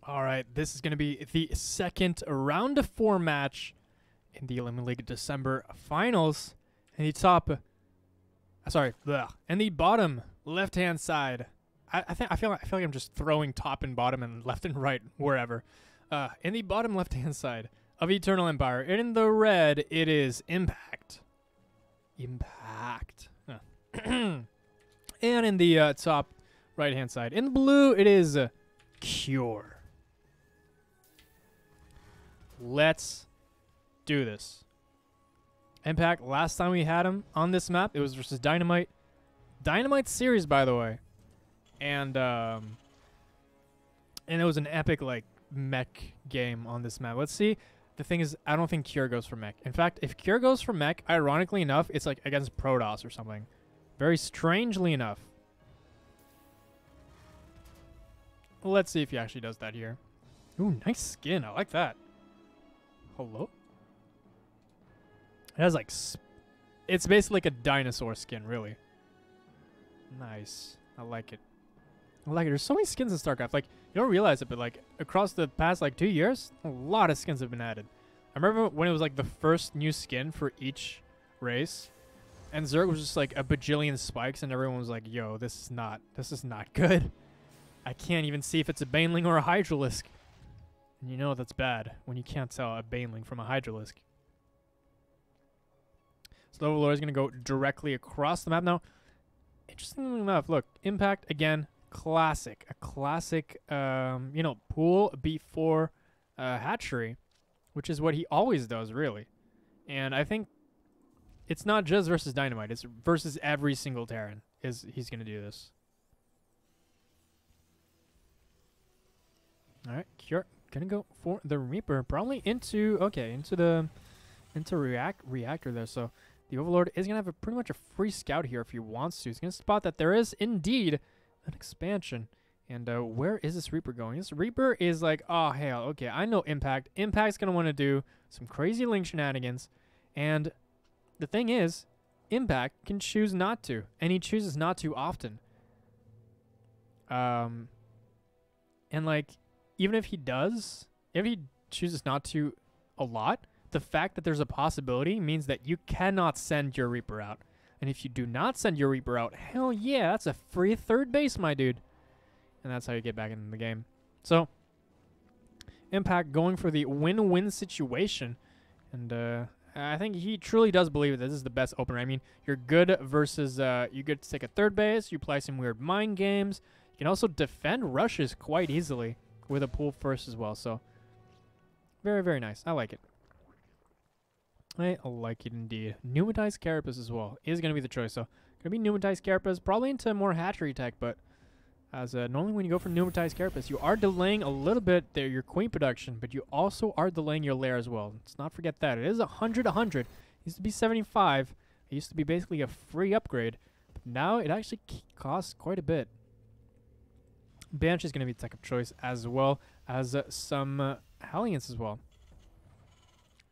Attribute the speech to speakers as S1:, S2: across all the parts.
S1: All right, this is going to be the second round of 4 match in the Olimoleague December finals. In the top, in the bottom left-hand side. I feel like I'm just throwing top and bottom and left and right wherever. In the bottom left-hand side of Eternal Empire, in the red, it is Impact. And in the top right-hand side, in the blue, it is Cure. Let's do this. Impact, last time we had him on this map, it was versus Dynamite. Dynamite series, by the way. And it was an epic, like, mech game on this map. Let's see. The thing is, I don't think Cure goes for mech. In fact, if Cure goes for mech, ironically enough, it's like against Protoss or something. Very strangely enough. Let's see if he actually does that here. Ooh, nice skin. I like that. Hello? It has like... it's basically like a dinosaur skin, really. Nice. I like it. I like it. There's so many skins in StarCraft. Like, you don't realize it, but like across the past like 2 years, a lot of skins have been added. I remember when it was like the first new skin for each race, and Zerg was just like a bajillion spikes, and everyone was like, "Yo, this is not good. I can't even see if it's a Baneling or a Hydralisk." And you know that's bad when you can't tell a Baneling from a Hydralisk. So the Overlord is going to go directly across the map now. Interestingly enough, look, Impact again, classic, a classic, pool before hatchery, which is what he always does, really. And I think it's not just versus Dynamite; it's versus every single Terran. He's going to do this. All right, Cure gonna go for the Reaper, probably into reactor there. So the Overlord is gonna have pretty much a free scout here if he wants to. He's gonna spot that there is indeed an expansion. And where is this Reaper going? This Reaper is like, oh hell, okay, I know Impact. Impact's gonna want to do some crazy link shenanigans, and the thing is, Impact can choose not to, and he chooses not to often. And like, even if he does, if he chooses not to a lot, the fact that there's a possibility means that you cannot send your Reaper out. And if you do not send your Reaper out, hell yeah, that's a free third base, my dude. And that's how you get back into the game. So, Impact going for the win-win situation. And I think he truly does believe that this is the best opener. I mean, you're good versus, you get to take a third base, you play some weird mind games. You can also defend rushes quite easily with a pull first as well. So, very, very nice. I like it. I like it indeed. Pneumatized Carapace as well is going to be the choice. So, going to be Pneumatized Carapace, probably into more hatchery tech, but as normally when you go for Pneumatized Carapace, you are delaying a little bit there your queen production, but you also are delaying your lair as well. Let's not forget that. It is 100. It used to be 75. It used to be basically a free upgrade, but now it actually costs quite a bit. Banshee is going to be tech of choice as well as some Hellions as well.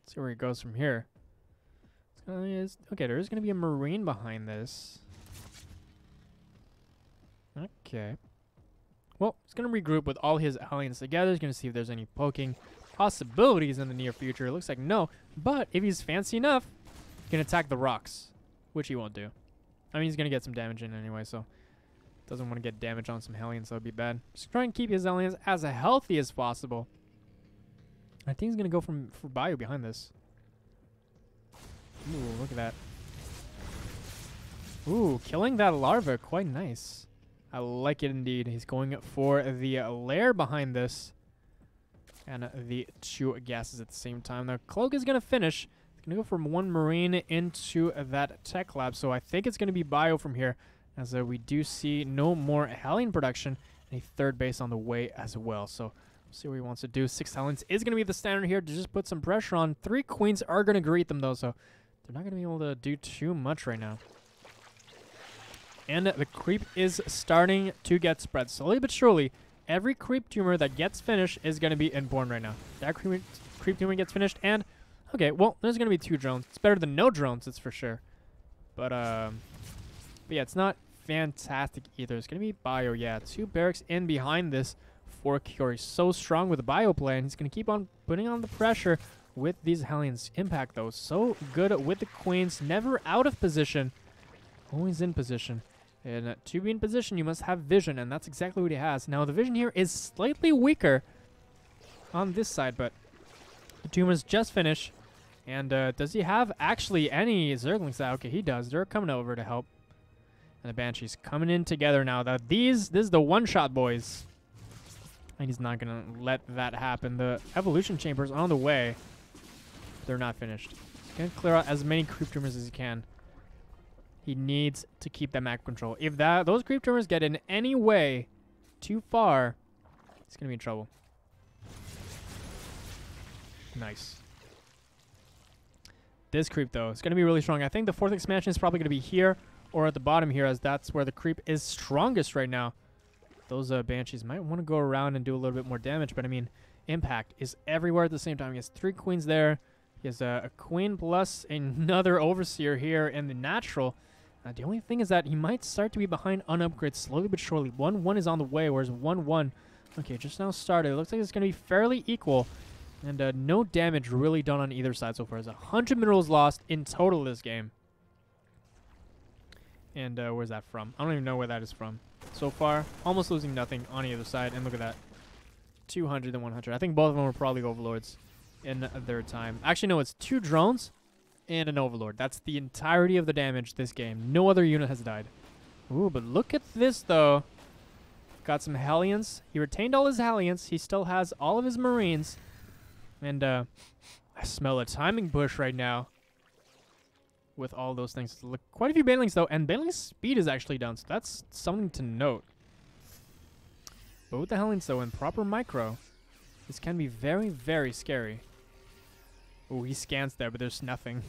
S1: Let's see where he goes from here. Okay, there is going to be a Marine behind this. Okay. Well, he's going to regroup with all his Hellions together. He's going to see if there's any poking possibilities in the near future. It looks like no, but if he's fancy enough, he can attack the rocks, which he won't do. I mean, he's going to get some damage in anyway, so doesn't want to get damage on some Hellions, so that would be bad. Just try and keep his Hellions as healthy as possible. I think he's going to go for Bio behind this. Ooh, look at that. Ooh, killing that larva. Quite nice. I like it indeed. He's going for the lair behind this. And the 2 gases at the same time. Now, Cloak is going to finish. He's going to go from 1 Marine into that tech lab. So I think it's going to be Bio from here, as we do see no more Hellion production, and a third base on the way as well. So we'll see what he wants to do. 6 Hellions is going to be the standard here to just put some pressure on. 3 Queens are going to greet them, though, so they're not going to be able to do too much right now. And the creep is starting to get spread. Slowly but surely, every creep tumor that gets finished is going to be inborn right now. That creep tumor gets finished, and okay, well, there's going to be 2 drones. It's better than no drones, that's for sure. But yeah, it's not fantastic either. It's going to be Bio, yeah. 2 barracks in behind this for Cure. He's so strong with the bioplay, and he's going to keep on putting on the pressure with these Hellions. Impact, though, so good with the Queens. Never out of position. Always in position. And to be in position, you must have vision, and that's exactly what he has. Now, the vision here is slightly weaker on this side, but the tumors just finished. And does he have actually any Zerglings? Okay, he does. They're coming over to help. And the Banshees coming in together now. This is the one-shot, boys. And he's not going to let that happen. The Evolution Chamber's on the way. They're not finished. He's going to clear out as many creep tumors as he can. He needs to keep that map control. If those creep tumors get in any way too far, he's going to be in trouble. Nice. This creep, though, is going to be really strong. I think the 4th expansion is probably going to be here or at the bottom here, as that's where the creep is strongest right now. Those Banshees might want to go around and do a little bit more damage, but I mean, impact is everywhere at the same time. He has 3 queens there. He has a queen plus another overseer here in the natural. The only thing is that he might start to be behind on upgrades slowly but surely. 1-1 is on the way, whereas 1-1, okay, just now started. It looks like it's going to be fairly equal. And no damage really done on either side so far. There's 100 minerals lost in total this game. And where's that from? I don't even know where that is from. So far, almost losing nothing on either side. And look at that. 200 and 100. I think both of them were probably overlords in their time. Actually, no, it's 2 drones and an overlord. That's the entirety of the damage this game. No other unit has died. Ooh, but look at this, though. Got some Hellions. He retained all his Hellions. He still has all of his Marines. And I smell a timing push right now with all those things. Look, quite a few Banelings, though. And Baneling's speed is actually down, so that's something to note. But with the Hellions, though, in proper micro, this can be very, very scary. Oh, he scans there, but there's nothing.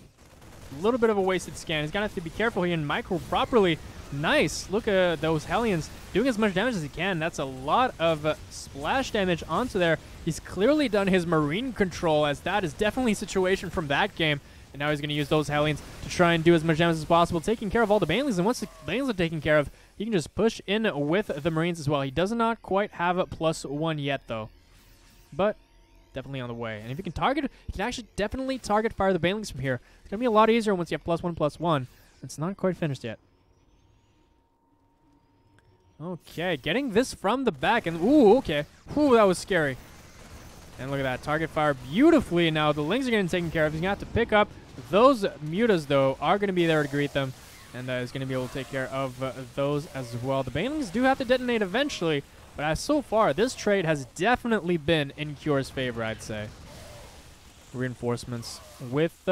S1: A little bit of a wasted scan. He's going to have to be careful here and micro properly. Nice. Look at those Hellions doing as much damage as he can. That's a lot of splash damage onto there. He's clearly done his Marine control, as that is definitely a situation from that game. And now he's going to use those Hellions to try and do as much damage as possible, taking care of all the Banelings. And once the Banelings are taken care of, he can just push in with the Marines as well. He does not quite have a +1 yet, though. But definitely on the way. And if you can target, you can actually definitely target fire the Banelings from here. It's going to be a lot easier once you have +1/+1. It's not quite finished yet. Okay, getting this from the back. And ooh, okay. Ooh, that was scary. And look at that. Target fire beautifully. Now the Lings are getting taken care of. He's going to have to pick up. Those Mutas, though, are going to be there to greet them. And is going to be able to take care of those as well. The Banelings do have to detonate eventually. But as so far, this trade has definitely been in Cure's favor, I'd say. Reinforcements with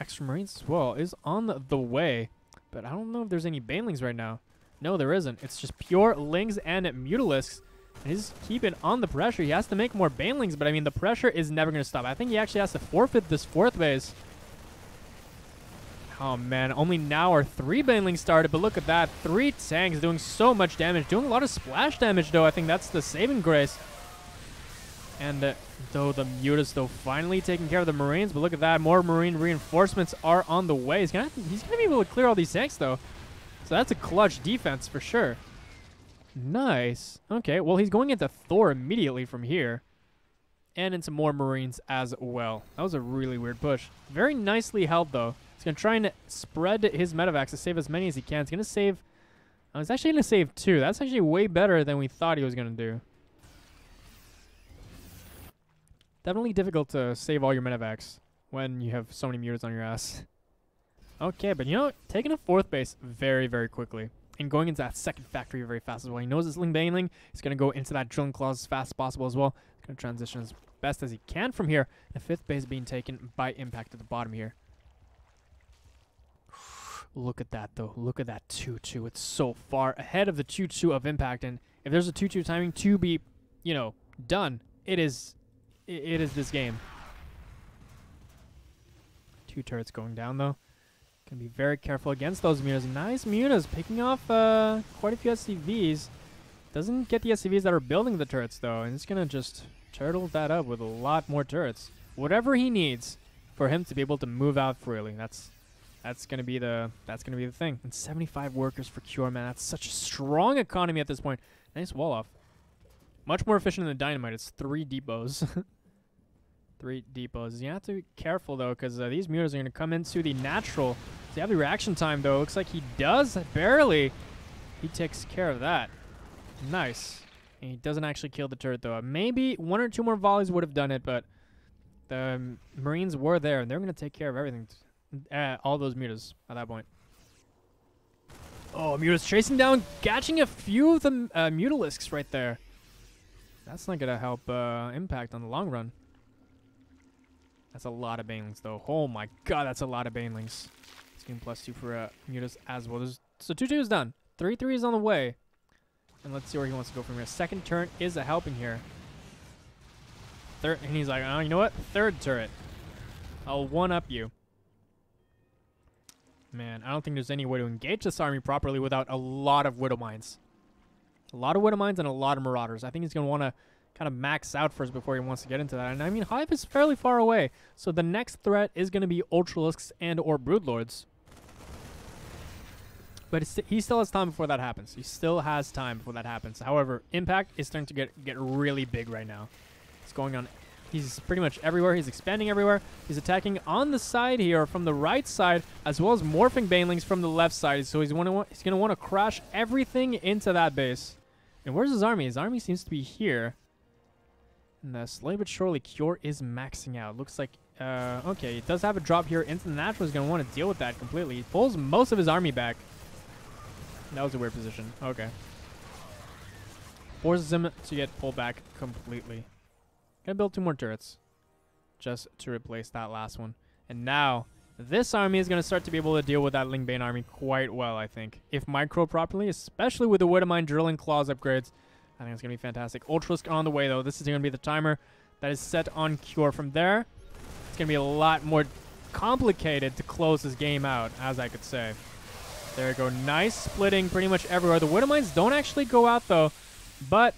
S1: extra Marines as well is on the way. But I don't know if there's any Banelings right now. No, there isn't. It's just pure Lings and Mutalisks. And he's keeping on the pressure. He has to make more Banelings, but I mean, the pressure is never going to stop. I think he actually has to forfeit this 4th base. Oh, man. Only now are 3 Banelings started, but look at that. 3 tanks doing so much damage. Doing a lot of splash damage, though. I think that's the saving grace. And though the Mutas, though, finally taking care of the Marines. But look at that. More Marine reinforcements are on the way. He's gonna be able to clear all these tanks, though. So that's a clutch defense for sure. Nice. Okay, well, he's going into Thor immediately from here. And into more Marines as well. That was a really weird push. Very nicely held, though. He's going to try and spread his medevacs to save as many as he can. He's going to save... he's actually going to save 2. That's actually way better than we thought he was going to do. Definitely difficult to save all your medevacs when you have so many Mutas on your ass. Okay, but you know what? Taking a 4th base very, very quickly. And going into that 2nd factory very fast as well. He knows it's Ling Baneling. He's going to go into that drilling claws as fast as possible as well. He's going to transition as best as he can from here. The 5th base being taken by impact at the bottom here. Look at that, though. Look at that 2-2. It's so far ahead of the 2-2 of impact. And if there's a 2-2 timing to be, you know, done, it is this game. 2 turrets going down, though. Gonna be very careful against those Mutas. Nice Mutas, picking off quite a few SCVs. Doesn't get the SCVs that are building the turrets, though. And it's gonna just turtle that up with a lot more turrets. Whatever he needs for him to be able to move out freely. That's gonna be the thing. And 75 workers for Cure, man. That's such a strong economy at this point. Nice wall off. Much more efficient than dynamite. It's 3 depots. 3 depots. You have to be careful, though, because these mutas are going to come into the natural. So you have the reaction time, though. Looks like he does. Barely. He takes care of that. Nice. And he doesn't actually kill the turret, though. Maybe 1 or 2 more volleys would have done it, but the Marines were there, and they're going to take care of everything. All those mutas at that point. Oh, mutas chasing down, catching a few of the mutalisks right there. That's not going to help impact on the long run. That's a lot of banelings, though. Oh my god, that's a lot of banelings. It's getting +2 for mutas as well. So 2-2 is done. 3-3 is on the way. And let's see where he wants to go from here. Second turret is a helping here. Third, and he's like, oh, you know what? Third turret. I'll one-up you. Man, I don't think there's any way to engage this army properly without a lot of Widow Mines. A lot of Widow Mines and a lot of Marauders. I think he's going to want to kind of max out first before he wants to get into that. And I mean, Hive is fairly far away. So the next threat is going to be Ultralisks and or Broodlords. But he still has time before that happens. He still has time before that happens. However, impact is starting to get really big right now. It's going on. He's pretty much everywhere. He's expanding everywhere. He's attacking on the side here from the right side, as well as morphing banelings from the left side. So he's going to want to crash everything into that base. And where's his army? His army seems to be here. And slowly but surely, Cure is maxing out. Looks like, okay, he does have a drop here into the natural. He's going to want to deal with that completely. He pulls most of his army back. That was a weird position. Okay. Forces him to get pulled back completely. Gonna build 2 more turrets just to replace that last one. And now, this army is gonna start to be able to deal with that Lingbane army quite well, I think. If micro properly, especially with the Widowmine Drilling Claws upgrades. I think it's gonna be fantastic. Ultralisk on the way, though. This is gonna be the timer that is set on Cure. From there, it's gonna be a lot more complicated to close this game out, as I could say. There we go. Nice splitting pretty much everywhere. The Widowmines don't actually go out, though, but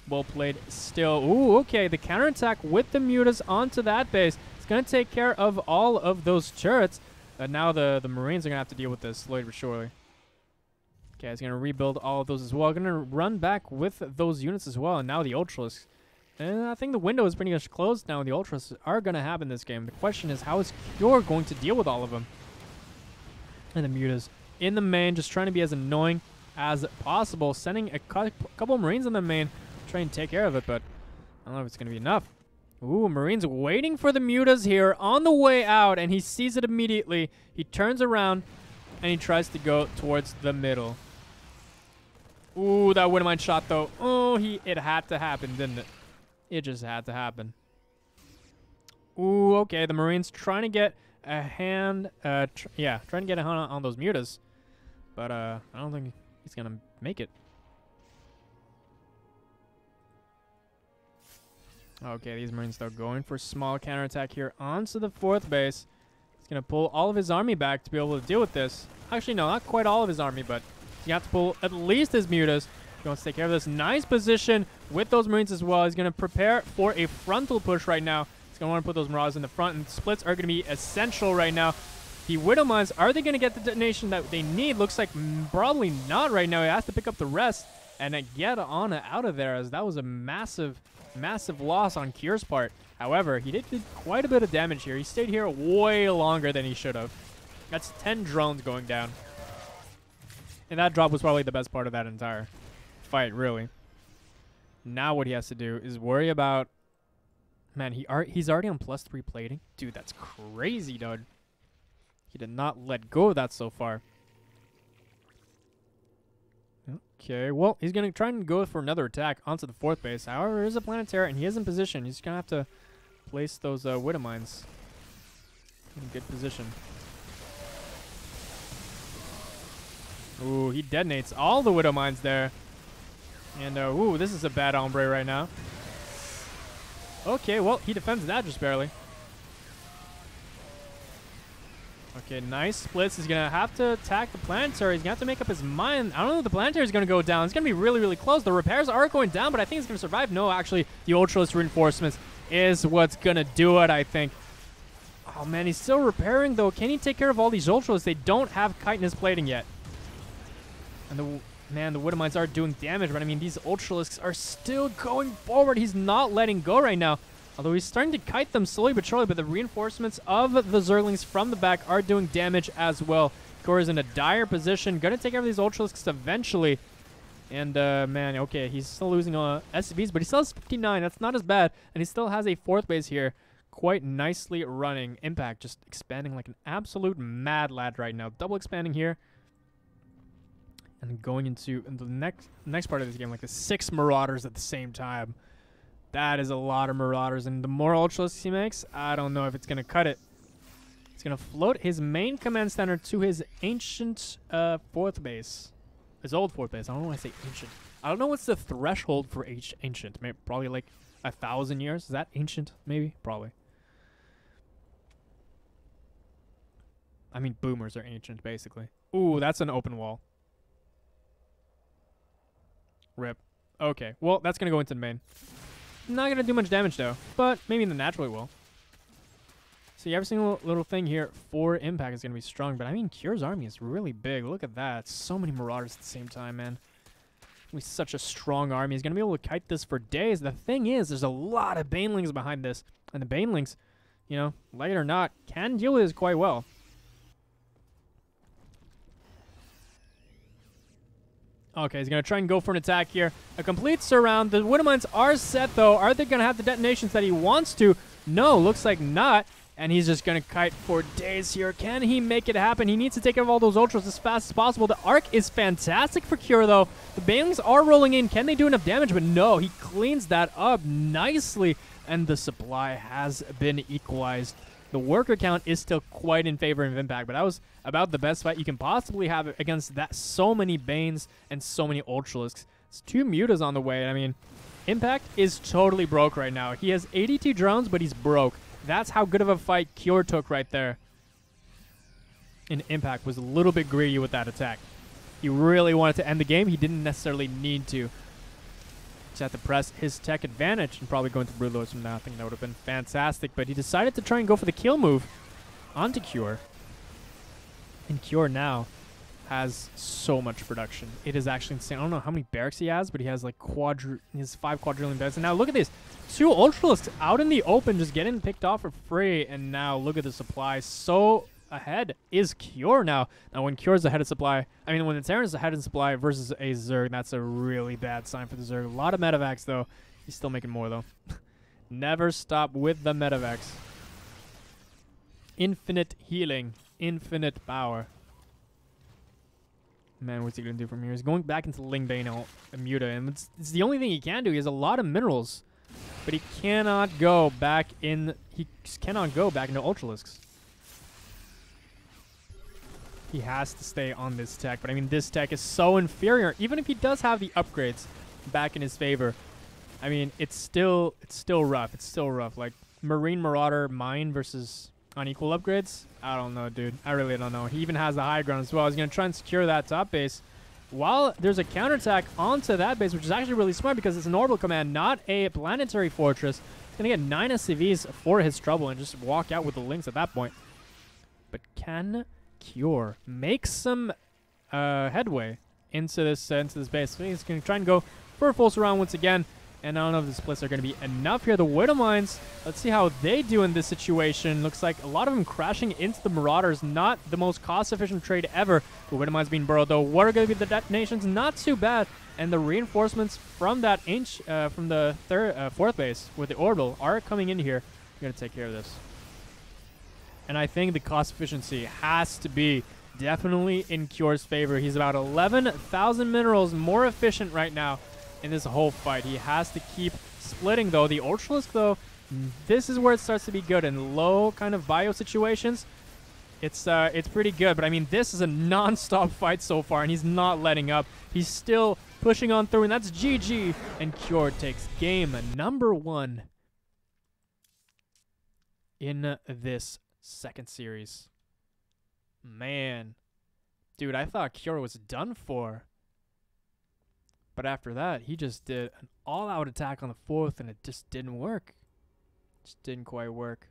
S1: well played still. Ooh, okay. The counterattack with the mutas onto that base. It's going to take care of all of those turrets. Now the Marines are going to have to deal with this slowly but surely. Okay, it's going to rebuild all of those as well. Going to run back with those units as well. And now the Ultralisks. And I think the window is pretty much closed now. The Ultras are going to happen this game. The question is, how is Cure going to deal with all of them? And the mutas in the main, just trying to be as annoying as possible. Sending a couple Marines in the main. Try and take care of it, but I don't know if it's going to be enough. Ooh, Marines waiting for the mutas here on the way out, and he sees it immediately. He turns around, and he tries to go towards the middle. Ooh, that Widowmine shot, though. Oh, it had to happen, didn't it? It just had to happen. Ooh, okay, the Marines trying to get a hand, trying to get a hand on those mutas, but I don't think he's going to make it. Okay, these Marines, though, going for small counterattack here onto the 4th base. He's going to pull all of his army back to be able to deal with this. Actually, no, not quite all of his army, but you have to pull at least his mutas. He wants to take care of this. Nice position with those Marines as well. He's going to prepare for a frontal push right now. He's going to want to put those Marauders in the front, and splits are going to be essential right now. The Widowmines, are they going to get the detonation that they need? Looks like probably not right now. He has to pick up the rest and get on out of there, as that was a massive loss on Cure's part. However, he did quite a bit of damage here. He stayed here way longer than he should have. That's 10 drones going down. And that drop was probably the best part of that entire fight, really. Now what he has to do is worry about... Man, he's already on +3 plating. Dude, that's crazy, dude. He did not let go of that so far. Okay, well, he's going to try and go for another attack onto the 4th base. However, there's a Planetara, and he is in position. He's going to have to place those Widowmines in good position. Ooh, he detonates all the Widowmines there. And, ooh, this is a bad hombre right now. Okay, well, he defends that just barely. Okay, nice splits. He's going to have to attack the Planetary. He's going to have to make up his mind. I don't know if the Planetary is going to go down. It's going to be really, really close. The repairs are going down, but I think it's going to survive. No, actually, the Ultralist reinforcements is what's going to do it, I think. Oh, man, he's still repairing, though. Can he take care of all these Ultralists? They don't have chitinous plating yet. And Man, the Widowmines are doing damage, but I mean, these Ultralisks are still going forward. He's not letting go right now. Although he's starting to kite them slowly but surely, but the reinforcements of the Zerglings from the back are doing damage as well. Kyor is in a dire position. Gonna take care of these Ultralisks eventually. And, man, okay, he's still losing SCVs, but he still has 59. That's not as bad. And he still has a 4th base here. Quite nicely running. Impact just expanding like an absolute mad lad right now. Double expanding here. And going into the next part of this game, like the 6 Marauders at the same time. That is a lot of Marauders. And the more Ultralisks he makes, I don't know if it's going to cut it. He's going to float his main command center to his ancient 4th base. His old 4th base. I don't know why I say ancient. I don't know what's the threshold for ancient. Maybe probably like 1,000 years. Is that ancient? Maybe. Probably. I mean, boomers are ancient, basically. Ooh, that's an open wall. Rip. Okay. Well, that's going to go into the main. Not going to do much damage, though. But maybe in the natural it will. So every single little thing here for Impact is going to be strong. But I mean, Kyor's army is really big. Look at that. So many Marauders at the same time, man. He's such a strong army. He's going to be able to kite this for days. The thing is, there's a lot of Banelings behind this. And the Banelings, you know, like it or not, can deal with this quite well. Okay, he's going to try and go for an attack here. A complete surround. The Widowmines are set, though. Are they going to have the detonations that he wants to? No, looks like not. And he's just going to kite for days here. Can he make it happen? He needs to take care of all those Ultras as fast as possible. The Arc is fantastic for Kyor, though. The Banelings are rolling in. Can they do enough damage? But no, he cleans that up nicely. And the supply has been equalized. The worker count is still quite in favor of Impact, but that was about the best fight you can possibly have against that. So many Banes and so many Ultralisks. It's 2 Mutas on the way. I mean, Impact is totally broke right now. He has 82 drones, but he's broke. That's how good of a fight Kyor took right there. And Impact was a little bit greedy with that attack. He really wanted to end the game. He didn't necessarily need to. Just had to press his tech advantage and probably go into Broodlords from now. I think that would have been fantastic. But he decided to try and go for the kill move onto Kyor. And Kyor now has so much production. It is actually insane. I don't know how many barracks he has, but he has like 5 quadrillion barracks. And now look at this. 2 Ultralisks out in the open just getting picked off for free. And now look at the supply. So ahead is Kyor now. Now when Kyor's ahead of supply, I mean when the Terran is ahead of supply versus a Zerg, that's a really bad sign for the Zerg. A lot of medevacs though. He's still making more though. Never stop with the medevacs. Infinite healing. Infinite power. Man, what's he going to do from here? He's going back into Lingbane and Muta, and it's the only thing he can do. He has a lot of minerals, but he cannot go back in. He cannot go back into Ultralisks. He has to stay on this tech, but I mean, this tech is so inferior. Even if he does have the upgrades back in his favor, I mean, it's still rough. It's still rough. Like Marine Marauder Mine versus unequal upgrades. I don't know, dude. I really don't know. He even has the high ground as well. He's going to try and secure that top base. While there's a counterattack onto that base, which is actually really smart because it's an orbital command, not a planetary fortress. He's going to get 9 SCVs for his trouble and just walk out with the links at that point. But can Kyor make some headway into this base? So he's going to try and go for a full surround once again. And I don't know if the splits are going to be enough here. The Widowmines, let's see how they do in this situation. Looks like a lot of them crashing into the Marauders. Not the most cost-efficient trade ever. The Widowmines being burrowed, though. What are going to be the detonations? Not too bad. And the reinforcements from that from the 4th base with the orbital are coming in here. We're going to take care of this. And I think the cost efficiency has to be definitely in Kyor's favor. He's about 11,000 minerals more efficient right now in this whole fight. He has to keep splitting, though. The Ultralisk, though, this is where it starts to be good. In low kind of bio situations, it's pretty good. But, I mean, this is a non-stop fight so far, and he's not letting up. He's still pushing on through, and that's GG. And Kyor takes game number 1 in this second series. Man. Dude, I thought Kyor was done for. But after that, he just did an all-out attack on the 4th, and it just didn't work. Just didn't quite work.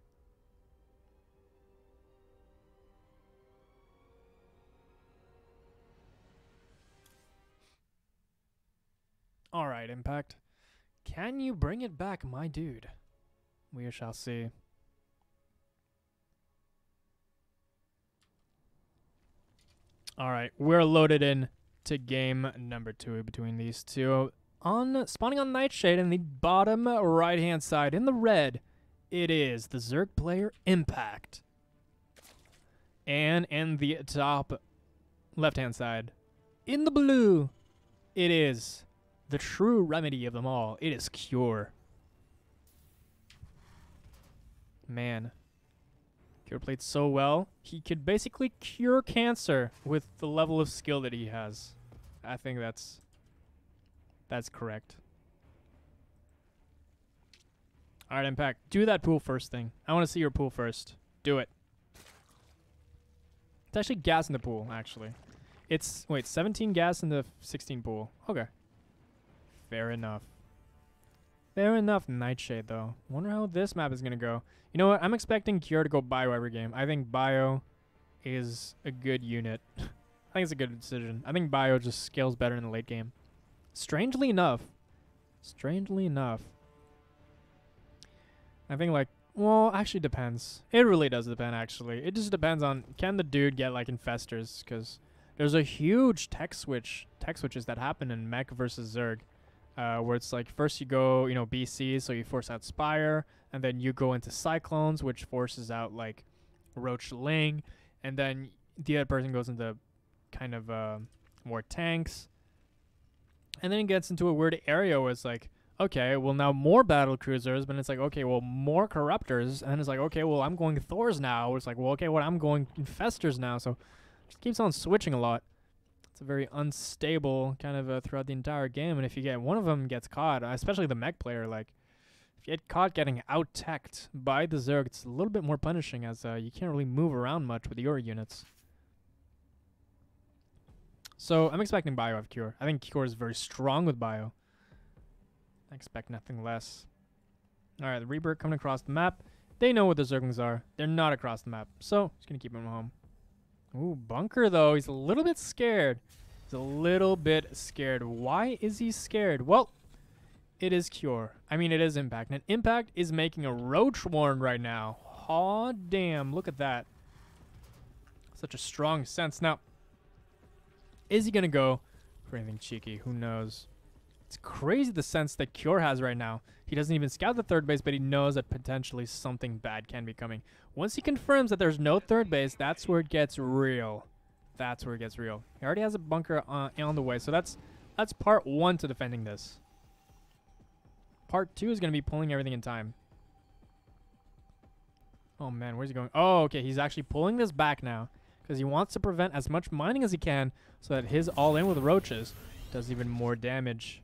S1: All right, Impact. Can you bring it back, my dude? We shall see. All right, we're loaded in to game number 2 between these two. Spawning on Nightshade in the bottom right-hand side in the red, it is the Zerg player Impact. And in the top left-hand side, in the blue, it is the true remedy of them all. It is Cure. Man, Cure played so well. He could basically cure cancer with the level of skill that he has. I think that's correct. All right, Impact. Do that pool first thing. I want to see your pool first. Do it. It's actually gas in the pool, actually. It's, wait, 17 gas in the 16 pool. Okay. Fair enough. Fair enough, Nightshade, though. Wonder how this map is going to go. You know what? I'm expecting Cure to go Bio every game. I think Bio is a good unit. I think it's a good decision. I think Bio just scales better in the late game. Strangely enough, I think, like, well, actually depends. It really does depend, actually. It just depends on, can the dude get, like, infestors? Because there's a huge tech switches that happen in Mech versus Zerg. Where it's like, first you go, you know, BC, so you force out Spire, and then you go into Cyclones, which forces out, like, Roach Ling, and then the other person goes into kind of more tanks. And then it gets into a weird area where it's like, okay, well, now more battle cruisers, but it's like, okay, well, more corruptors, and it's like, okay, well, I'm going Thors now. It's like, well, okay, well, I'm going infestors now, so it just keeps on switching a lot. It's a very unstable kind of throughout the entire game, and if you get one of them gets caught, especially the mech player, like, if you get caught getting out-teched by the Zerg, it's a little bit more punishing, as you can't really move around much with your units. So I'm expecting Bio of Cure. I think Cure is very strong with Bio. I expect nothing less. Alright, the Rebirth coming across the map. They know what the Zerglings are. They're not across the map. So, just going to keep him home. Ooh, Bunker, though. He's a little bit scared. He's a little bit scared. Why is he scared? Well, it is Cure. I mean, it is Impact. And Impact is making a Roach Warren right now. Aw, damn. Look at that. Such a strong sense. Now, is he going to go for anything cheeky? Who knows? It's crazy the sense that Cure has right now. He doesn't even scout the third base, but he knows that potentially something bad can be coming. Once he confirms that there's no third base, that's where it gets real. That's where it gets real. He already has a bunker on the way, so that's part 1 to defending this. Part 2 is going to be pulling everything in time. Oh, man, where's he going? Oh, okay, he's actually pulling this back now because he wants to prevent as much mining as he can so that his all-in with roaches does even more damage.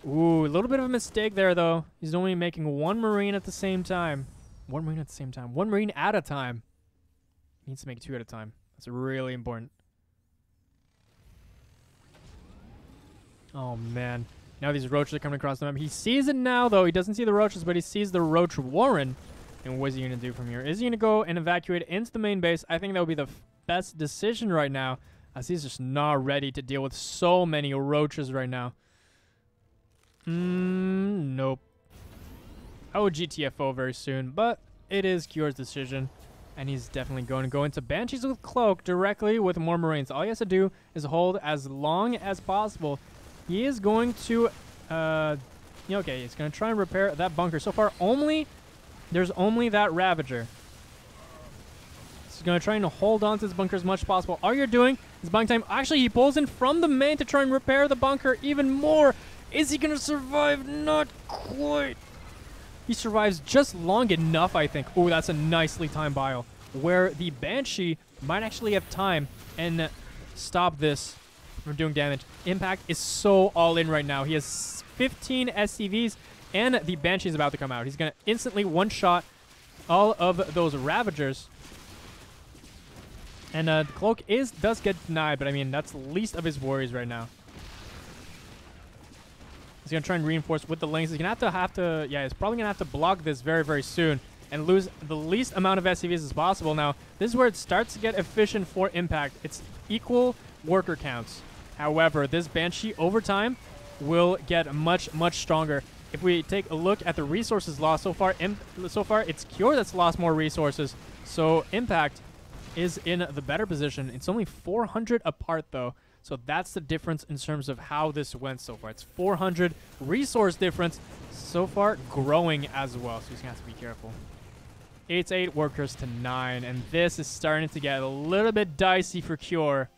S1: Ooh, a little bit of a mistake there, though. He's only making one Marine at the same time. One Marine at the same time. One Marine at a time. He needs to make 2 at a time. That's really important. Oh, man. Now these roaches are coming across the map. He sees it now, though. He doesn't see the roaches, but he sees the Roach Warren. And what is he going to do from here? Is he going to go and evacuate into the main base? I think that would be the best decision right now, as he's just not ready to deal with so many roaches right now. Nope. I would GTFO very soon, but it is Cure's decision, and he's definitely going to go into Banshees with Cloak directly with more Marines. All he has to do is hold as long as possible. He is going to, okay, he's going to try and repair that bunker. So far, there's only that Ravager. He's going to try and hold on to his bunker as much as possible. All you're doing is buying time. Actually, he pulls in from the main to try and repair the bunker even more. Is he going to survive? Not quite. He survives just long enough, I think. Oh, that's a nicely timed bio, where the Banshee might actually have time and stop this from doing damage. Impact is so all in right now. He has 15 SCVs, and the Banshee is about to come out. He's going to instantly one-shot all of those Ravagers. And the Cloak does get denied, but I mean, that's the least of his worries right now. He's going to try and reinforce with the links. He's going to have to, yeah, he's probably going to have to block this very, very soon and lose the least amount of SCVs as possible. Now, this is where it starts to get efficient for Impact. It's equal worker counts. However, this Banshee over time will get much, much stronger. If we take a look at the resources lost so far, it's Cure that's lost more resources. So Impact is in the better position. It's only 400 apart, though. So that's the difference in terms of how this went so far. It's 400 resource difference so far, growing as well. So he's going to have to be careful. 8 workers to 9. And this is starting to get a little bit dicey for Cure.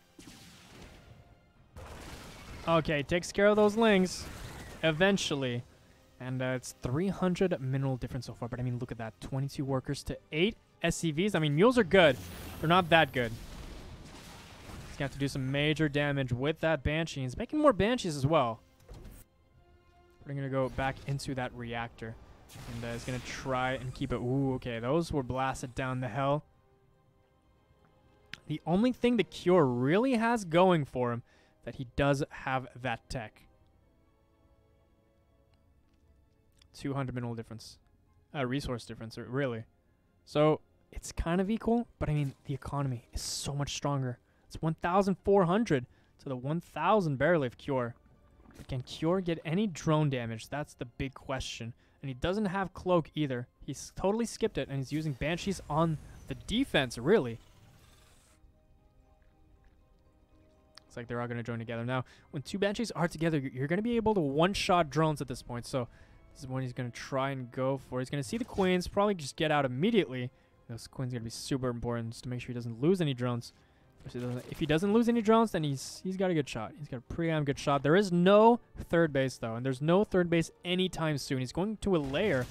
S1: Okay, takes care of those lings eventually. And it's 300 mineral difference so far. But I mean, look at that. 22 workers to 8 SCVs. I mean, mules are good. They're not that good. He's going to have to do some major damage with that Banshee. He's making more Banshees as well. We're going to go back into that reactor. And he's going to try and keep it. Ooh, okay. Those were blasted down the hell. The only thing the Cure really has going for him, that he does have that tech. 200 mineral difference. Resource difference, really. So, it's kind of equal, but I mean, the economy is so much stronger. It's 1,400 to the 1,000 barely of Cure. But can Cure get any drone damage? That's the big question. And he doesn't have Cloak either. He's totally skipped it, and he's using Banshees on the defense, really. It's like they're all going to join together. Now, when 2 Banshees are together, you're going to be able to one-shot drones at this point. So, this is when he's going to try and go for. He's going to see the Queens, probably just get out immediately. Those Queens are going to be super important just to make sure he doesn't lose any drones. If he doesn't lose any drones, then he's got a good shot. He's got a pretty damn good shot. There is no third base, though, and there's no third base anytime soon. He's going to a lair.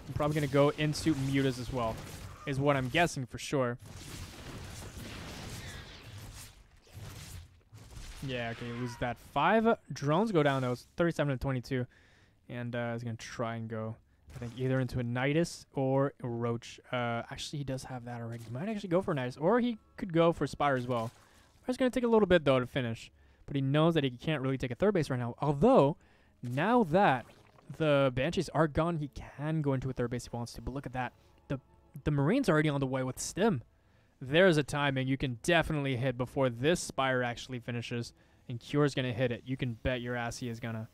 S1: I'm probably going to go into mutas as well, is what I'm guessing for sure. Yeah, okay, lose that. 5 drones go down, though. It's 37 to 22. And he's going to try and go, I think, either into a Nidus or a Roach. Actually, he does have that already. He might actually go for a Nidus, or he could go for Spire as well. It's going to take a little bit, though, to finish. But he knows that he can't really take a third base right now. Although, now that the Banshees are gone, he can go into a third base if he wants to. But look at that. The Marine's already on the way with Stim. There's a timing you can definitely hit before this Spire actually finishes. And Cure's going to hit it. You can bet your ass he is going to.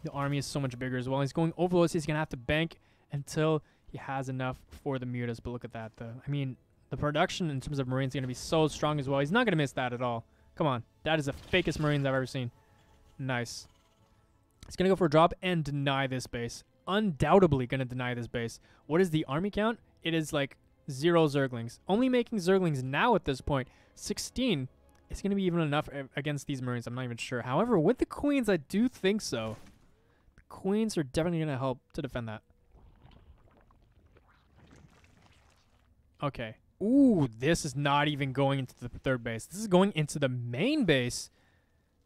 S1: The army is so much bigger as well. He's going overloads. He's going to have to bank until he has enough for the mutas. But look at that. I mean, the production in terms of Marines is going to be so strong as well. He's not going to miss that at all. Come on. That is the fakest Marines I've ever seen. Nice. He's going to go for a drop and deny this base. Undoubtedly going to deny this base. What is the army count? It is like 0 Zerglings. Only making Zerglings now at this point. 16. It's going to be even enough against these Marines. I'm not even sure. However, with the Queens, I do think so. Queens are definitely going to help to defend that. Okay. Ooh, this is not even going into the third base. This is going into the main base.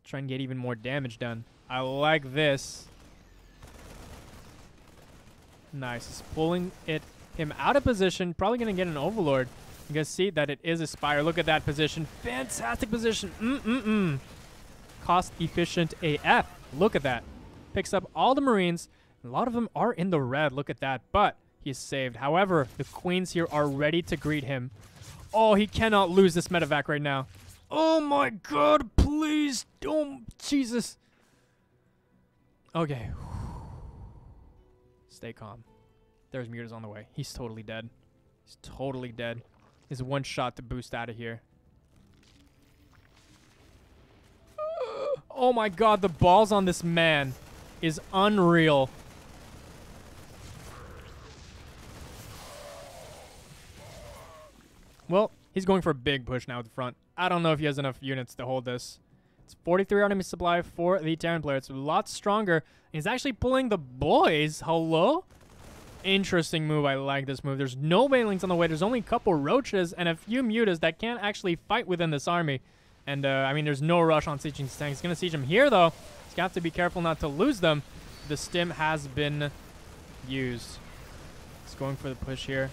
S1: Try and get even more damage done. I like this. Nice. He's pulling him out of position. Probably going to get an Overlord. You guys see that it is a Spire. Look at that position. Fantastic position. Cost efficient AF. Look at that. Picks up all the Marines. A lot of them are in the red. Look at that. But he is saved. However, the Queens here are ready to greet him. Oh, he cannot lose this medevac right now. Oh my god, please. Oh, Jesus. Okay. Stay calm. There's mutas on the way. He's totally dead. He's totally dead. He's one shot to boost out of here. Oh my god, the balls on this man is unreal. Well, he's going for a big push now at the front. I don't know if he has enough units to hold this. It's 43 enemy supply for the Terran player. It's a lot stronger. He's actually pulling the boys. Hello? Interesting move. I like this move. There's no banelings on the way. There's only a couple roaches and a few mutas that can't actually fight within this army. And, I mean, there's no rush on sieging these tanks. He's going to siege them here, though. He's going to have to be careful not to lose them. The stim has been used. He's going for the push here.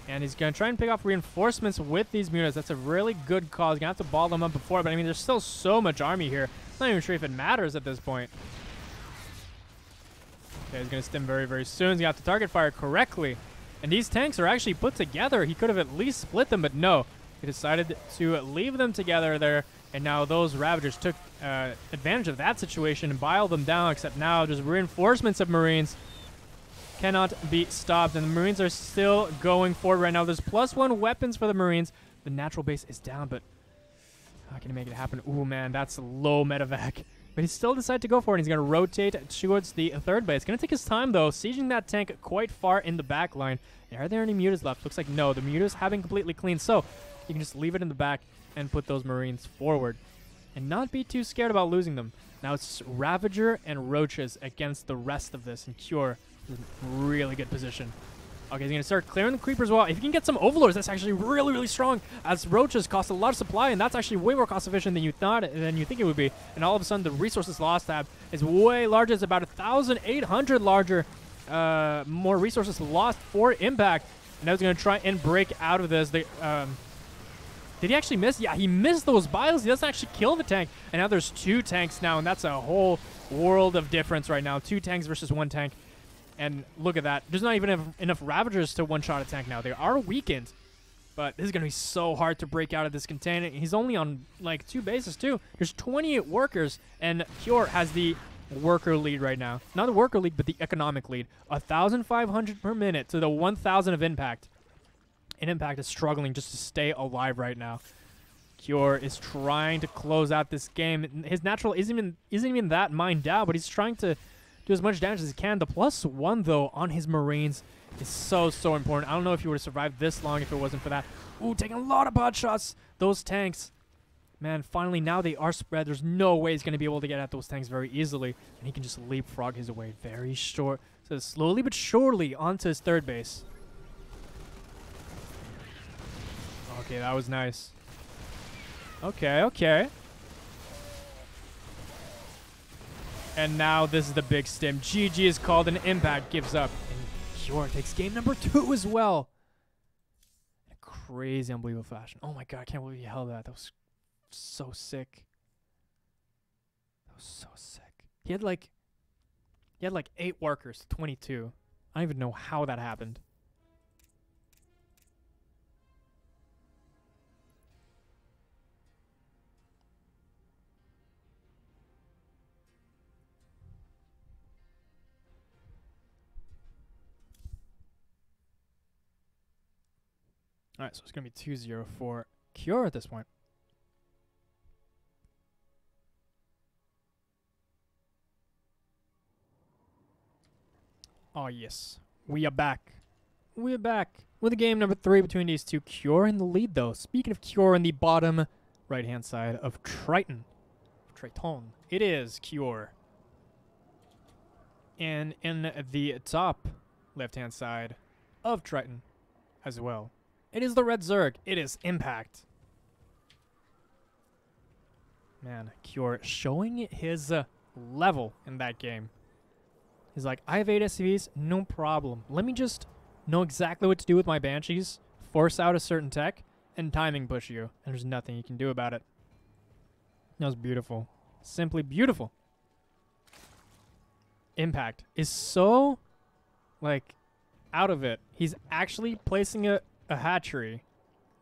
S1: And he's going to try and pick off reinforcements with these mutas. That's a really good call. He's going to have to ball them up before. But, I mean, there's still so much army here. I'm not even sure if it matters at this point. Okay, he's going to stim very, very soon. He's going to have to target fire correctly. And these tanks are actually put together. He could have at least split them, but no. He decided to leave them together there. And now those Ravagers took advantage of that situation and bile them down, except now just reinforcements of Marines cannot be stopped, and the Marines are still going forward right now. There's +1 weapons for the Marines. The natural base is down, but how can he make it happen? Ooh, man, that's a low medevac. But he still decided to go for it. He's going to rotate towards the third base. Going to take his time, though, sieging that tank quite far in the back line. Are there any mutas left? Looks like no. The mutas have been completely cleaned, so you can just leave it in the back and put those Marines forward and not be too scared about losing them. Now it's Ravager and Roaches against the rest of this, and Cure is in a really good position. Okay, he's going to start clearing the creepers well. If you can get some Overlords, that's actually really, really strong, as Roaches cost a lot of supply, and that's actually way more cost efficient than you think it would be. And all of a sudden, the resources lost tab is way larger. It's about 1,800 larger, more resources lost for Impact. And now he's going to try and break out of this. Did he actually miss? Yeah, he missed those biles. He doesn't actually kill the tank. And now there's 2 tanks now, and that's a whole world of difference right now. 2 tanks versus 1 tank. And look at that. There's not even enough Ravagers to one-shot a tank now. They are weakened, but this is going to be so hard to break out of this container. He's only on, like, 2 bases, too. There's 28 workers, and Cure has the worker lead right now. Not the worker lead, but the economic lead. 1,500 per minute to the 1,000 of Impact. And Impact is struggling just to stay alive right now. Cure is trying to close out this game. His natural isn't even that mined out, but he's trying to do as much damage as he can. The +1, though, on his Marines is so, so important. I don't know if he would have survived this long if it wasn't for that. Ooh, taking a lot of pot shots. Those tanks, man, finally, now they are spread. There's no way he's going to be able to get at those tanks very easily, and he can just leapfrog his way very short. So slowly but surely onto his third base. Okay, that was nice. Okay, okay. And now this is the big stim. GG is called, and Impact gives up. And Cure takes game number 2 as well. In a crazy, unbelievable fashion. Oh my god, I can't believe he held that. That was so sick. That was so sick. He had like 8 workers to 22. I don't even know how that happened. All right, so it's going to be 2-0 for Cure at this point. Oh, yes. We are back. We are back with a game number 3 between these two. Cure in the lead, though. Speaking of Cure in the bottom right-hand side of Triton. It is Cure. And in the top left-hand side of Triton as well, it is the Red Zerg. It is Impact. Man, Cure showing his level in that game. He's like, I have 8 SCVs, no problem. Let me just know exactly what to do with my Banshees, force out a certain tech, and timing push you. And there's nothing you can do about it. That was beautiful. Simply beautiful. Impact is so, like, out of it. He's actually placing a hatchery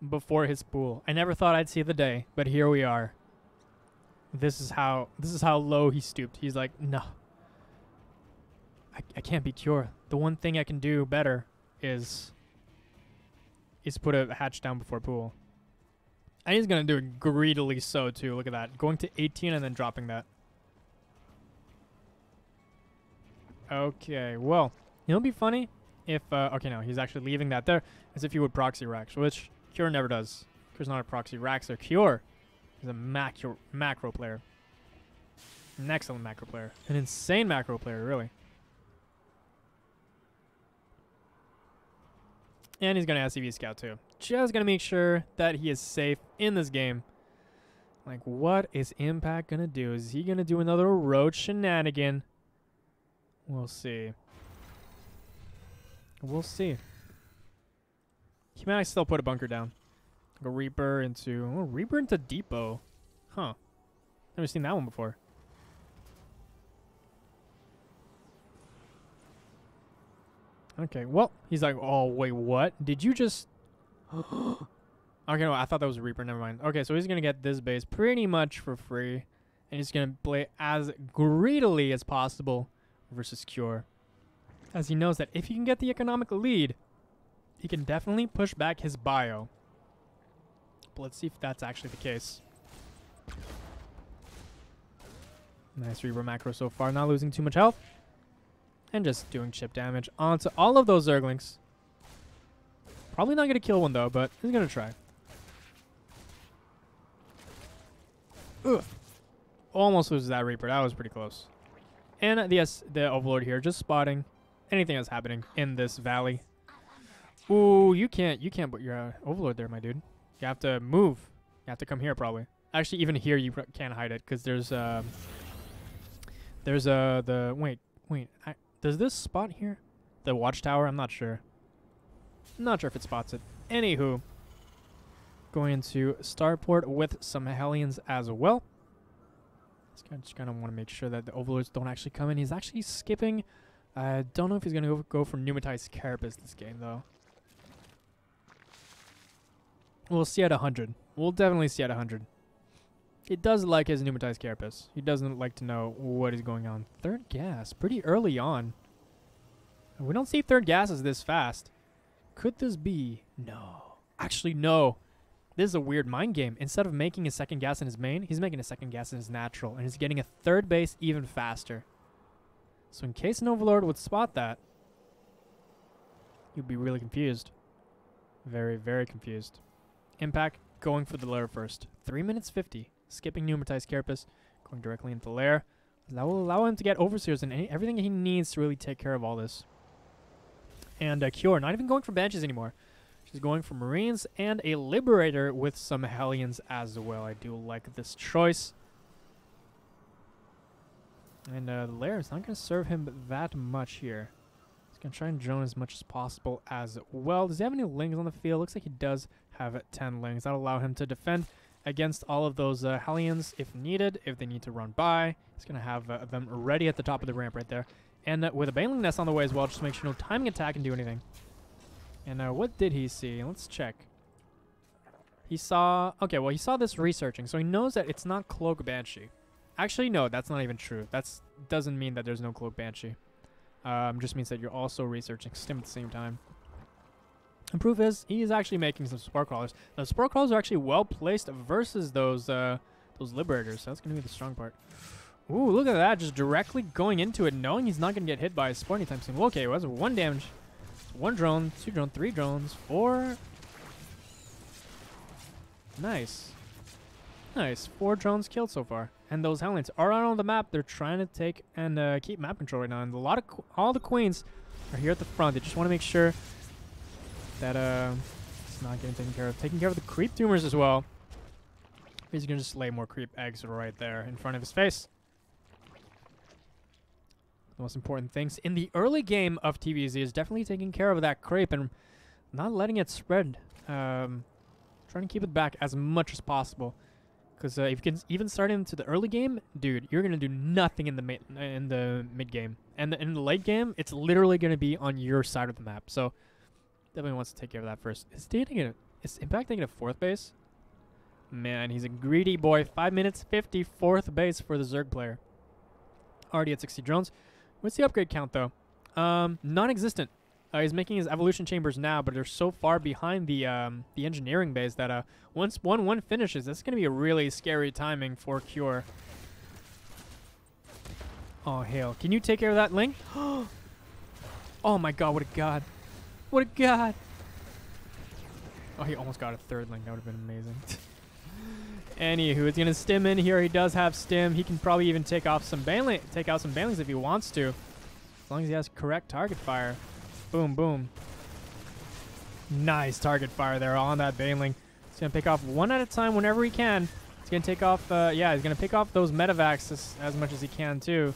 S1: before his pool. I never thought I'd see the day, but here we are. This is how low he stooped. He's like, no. I can't be Cure. The one thing I can do better is put a hatch down before pool. And he's going to do it greedily so, too. Look at that. Going to 18 and then dropping that. Okay, well, it'll be funny if, okay, no, he's actually leaving that there as if he would proxy Rax, which Cure never does. Cure's not a proxy Raxer. Cure is a macro player. An excellent macro player. An insane macro player, really. And he's going to SCV Scout, too. Just going to make sure that he is safe in this game. Like, what is Impact going to do? Is he going to do another road shenanigan? We'll see. We'll see. He might still put a bunker down. Like a Reaper into Depot. Huh. Never seen that one before. Okay, well, he's like, oh, wait, what? Did you just... Okay, no, I thought that was a Reaper. Never mind. Okay, so he's going to get this base pretty much for free. And he's going to play as greedily as possible versus Cure. As he knows that if he can get the economic lead, he can definitely push back his bio. But let's see if that's actually the case. Nice Reaver macro so far, not losing too much health. And just doing chip damage onto all of those Zerglings. Probably not going to kill one though, but he's going to try. Ugh. Almost loses that Reaper. That was pretty close. And the Overlord here just spotting anything that's happening in this valley. Ooh, you can't put your Overlord there, my dude. You have to move. You have to come here probably. Actually, even here you can't hide it because there's does this spot here the watchtower? I'm not sure. I'm not sure if it spots it. Anywho, going into Starport with some Hellions as well. Just kind of want to make sure that the Overlords don't actually come in. He's actually skipping. I don't know if he's going to go for Pneumatized Carapace this game, though. We'll see at 100. We'll definitely see at 100. He does like his Pneumatized Carapace. He doesn't like to know what is going on. Third gas, pretty early on. We don't see third gases this fast. Could this be? No. Actually, no. This is a weird mind game. Instead of making a second gas in his main, he's making a second gas in his natural. And he's getting a third base even faster. So in case an Overlord would spot that, you'd be really confused. Very, very confused. Impact going for the lair first. 3 minutes 50. Skipping Pneumatized Carapace. Going directly into the lair. That will allow him to get Overseers and everything he needs to really take care of all this. And Cure, not even going for Banshees anymore. She's going for Marines and a Liberator with some Hellions as well. I do like this choice. And the lair is not going to serve him that much here. He's going to try and drone as much as possible as well. Does he have any Lings on the field? Looks like he does have 10 Lings. That'll allow him to defend against all of those Hellions if needed, if they need to run by. He's going to have them ready at the top of the ramp right there. And with a Baneling Nest on the way as well, just to make sure no timing attack can do anything. And what did he see? Let's check. He saw... Okay, well, he saw this researching, so he knows that it's not Cloak Banshee. Actually, no, that's not even true. That doesn't mean that there's no Cloak Banshee. Just means that you're also researching Stim at the same time. And proof is, he is actually making some Spore Crawlers. Now, Spore Crawlers are actually well-placed versus those Liberators, so that's going to be the strong part. Ooh, look at that, just directly going into it, knowing he's not going to get hit by a Spore anytime soon. Okay, well, that's 1 damage. 1 drone, 2 drone, 3 drones, 4. Nice. Nice. 4 drones killed so far. And those Hellions are out on the map. They're trying to take and keep map control right now. And all the Queens are here at the front. They just want to make sure that it's not getting taken care of. Taking care of the creep tumors as well. He's going to just lay more creep eggs right there in front of his face. The most important things in the early game of TVZ is definitely taking care of that creep and not letting it spread. Trying to keep it back as much as possible. Because if you can even start into the early game, dude, you're going to do nothing in the mid game. And in the late game, it's literally going to be on your side of the map. So definitely wants to take care of that first. Is Impact taking a 4th base? Man, he's a greedy boy. 5 minutes, 54th base for the Zerg player. Already at 60 drones. What's the upgrade count, though? Non-existent. He's making his evolution chambers now, but they're so far behind the engineering base that once one finishes, that's going to be a really scary timing for Cure. Oh, hail. Can you take care of that Ling? Oh, my God. What a god. What a god. Oh, he almost got a 3rd Ling. That would have been amazing. Anywho, it's going to stim in here. He does have stim. He can probably even take out some banelings if he wants to. As long as he has correct target fire. Boom, boom. Nice target fire there on that baneling. He's going to pick off one at a time whenever he can. He's going to take off, yeah, he's going to pick off those medevacs as much as he can, too.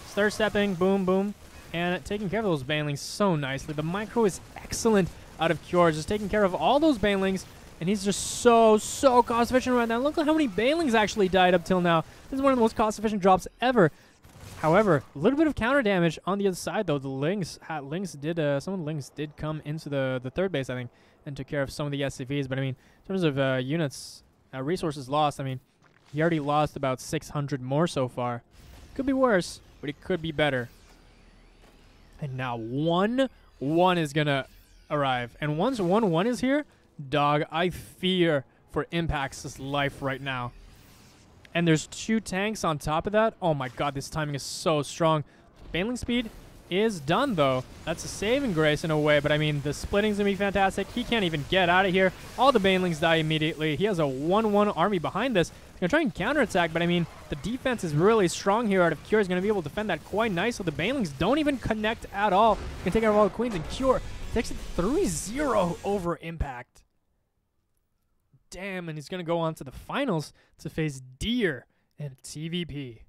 S1: Stir stepping, boom, boom. And taking care of those banelings so nicely. The micro is excellent out of Cure. Just taking care of all those banelings. And he's just so cost efficient right now. Look at how many banelings actually died up till now. This is one of the most cost efficient drops ever. However, a little bit of counter damage on the other side, though. The Lings did, some of the Lings did come into the 3rd base, I think, and took care of some of the SCVs. But I mean, in terms of units, resources lost, I mean, He already lost about 600 more so far. Could be worse, but it could be better. And now 1-1 is going to arrive. And once 1-1 is here, dog, I fear for Impact's life right now. And there's 2 tanks on top of that. Oh my god, this timing is so strong. Baneling speed is done, though. That's a saving grace in a way, but I mean, the splitting's going to be fantastic. He can't even get out of here. All the Banelings die immediately. He has a 1-1 army behind this. He's going to try and counterattack, but I mean, the defense is really strong here out of Cure. Is going to be able to defend that quite nice, so the Banelings don't even connect at all. He can take out all the Queens, and Cure takes it 3-0 over Impact. Damn, and he's going to go on to the finals to face Deer and TVP.